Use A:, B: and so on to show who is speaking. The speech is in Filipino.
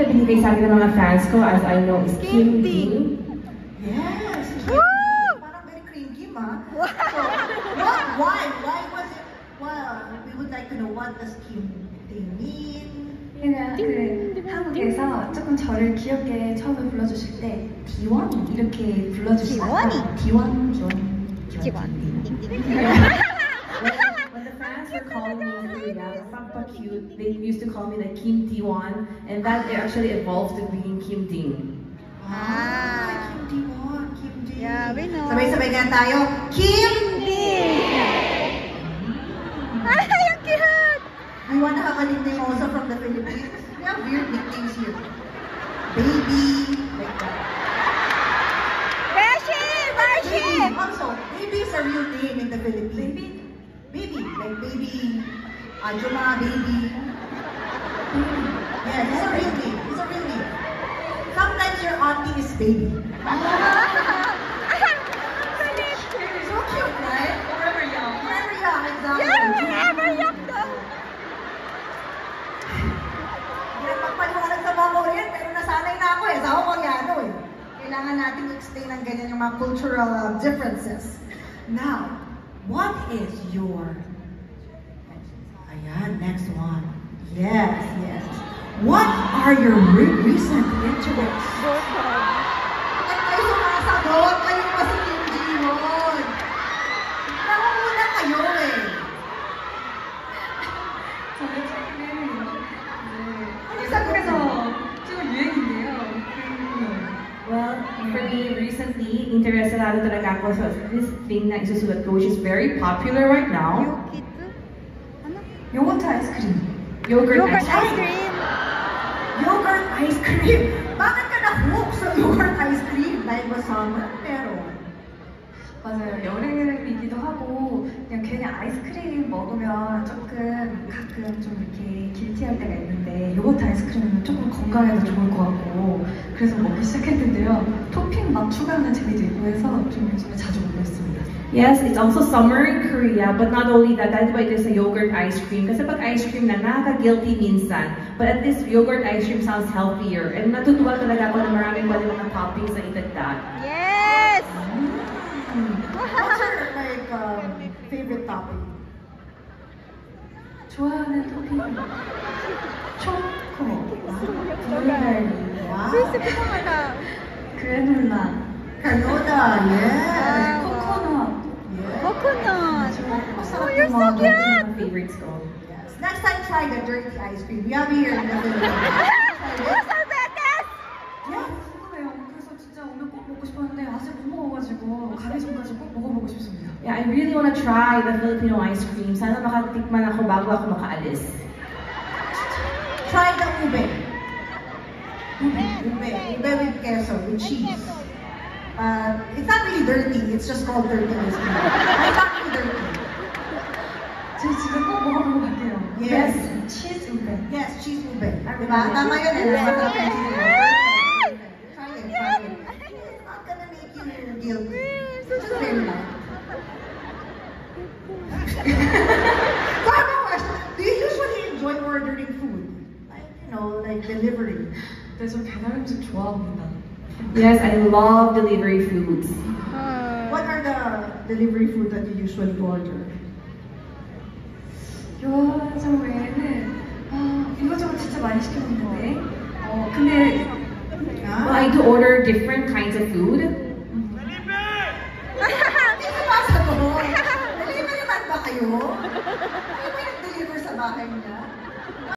A: na binigay sa akin ng mga fans ko, as I know, is Kim Dean.
B: Yes! Parang very cringy, ma. So, why was it? Well, we would like to know what does Kim Dean mean?
C: 제가 한국에서 조금 저를 귀엽게 처음에 불러주실 때 디원 이렇게 불러주시다가 디원.
A: When the fans were calling me Korea, Papa Cute, they used to call me like Kim T1, and that actually evolved to being Kim Dean.
B: Kim Dean. Kim Dean.
D: Yeah, we know.
B: Sabay-sabay nga tayo. Kim
D: Dean! Ay, ang cute!
B: We want to have a nickname also from the Philippines. We have weird nicknames here. Baby, like that.
D: Beshi!
B: Also, baby is a real name in the Philippines. Baby, like baby, Ajuma, baby. Yeah, it's a real name. It's a real name. Sometimes your auntie is baby. So cute, right?
C: Forever young.
B: Forever young, exactly.
D: Yeah, forever young though.
B: Hindi na magpaliwanag sa mga Korean, pero nasanay na ako eh. Sa ako Koreano eh. Kailangan natin i-explain ng ganyan yung mga cultural differences. Now, what is your... Ayan, next one. Yes. What are your recent interests? At kayo sumasagot, kayo pa si Kim Ji-won. Nangunguna kayo eh.
C: 저는 한국에서 찍은 유행인데요.
A: Well, for me, recently, interesado talaga ako sa this thing na isusulat ko, which is very popular right now.
C: 요거트 아이스크림.
A: Yogurt
D: Yogurt
A: ice
D: ice
A: cream.
D: cream.
B: Yogurt ice cream. Bakit ka na-hook sa yogurt ice cream? Dahil ba summer? Pero,
C: 맞아요. 여름이기도 하고 그냥 괜히 아이스크림 먹으면 조금 가끔 좀 이렇게 길티할 때가 있는데 요거트 아이스크림은 조금 건강에도 좋을 것 같고 그래서 먹기 시작했는데요. 토핑 막 추가하는 재미도 있고 해서 좀 요즘에 자주 먹고 있습니다.
A: Yes, it's also summer in Korea, but not only that, that's why there's a yogurt ice cream. Kasi pag ice cream na, nakaka-guilty minsan. But at least yogurt ice cream sounds healthier. And natutuwa talaga ako na maraming mga toppings na itagdag.
D: Yes!
B: what's your favorite topping?
C: 좋아하는 토핑 초코, 블루베리,
B: Wow.
D: 스위스 포장하다.
C: 그래놀라,
B: Canola, yes.
C: 코코넛.
B: Yes.
D: Coconut.
A: Masarap
D: Oh, you're
A: yung
D: so
A: mga
D: cute!
A: mga favorites ko.
B: Yes. Next time, try the dirty ice cream. We have here in the Philippines.
D: Who's our best?
C: 궁금해요. 그래서 진짜 오늘 꼭 먹고 싶었는데 아직 못 먹어가지고 가기 전까지 꼭 먹어보고 싶습니다.
A: Yeah, I really want to try the Filipino ice cream. Sana makatikman ako bago ako makaalis.
B: Try the ube. Ube with queso, with cheese. It's not really dirty. It's just called dirty ice cream. It's not really dirty.
C: 저 진짜 꼭 먹어보고 갈게요.
B: Yes.
C: 치즈 우베.
B: Yes, cheese ube. Diba? Tama yun eh. Masarap yung cheese ube. Try it. It's not gonna make you guilty. Just very light. So I have a question. Do you usually enjoy ordering food? Like delivery?
C: 네, 저 배달 음식 좋아합니다.
A: Yes, I love delivery foods.
B: What are the delivery food that you usually order?
C: 요즘 외에는 이것저것 진짜 많이 시켜 먹는데 근데
A: Well, I do order different kinds of food.
B: Hindi sumasagot. Delivery man ba kayo? Ano ba yung deliver sa bahay niya?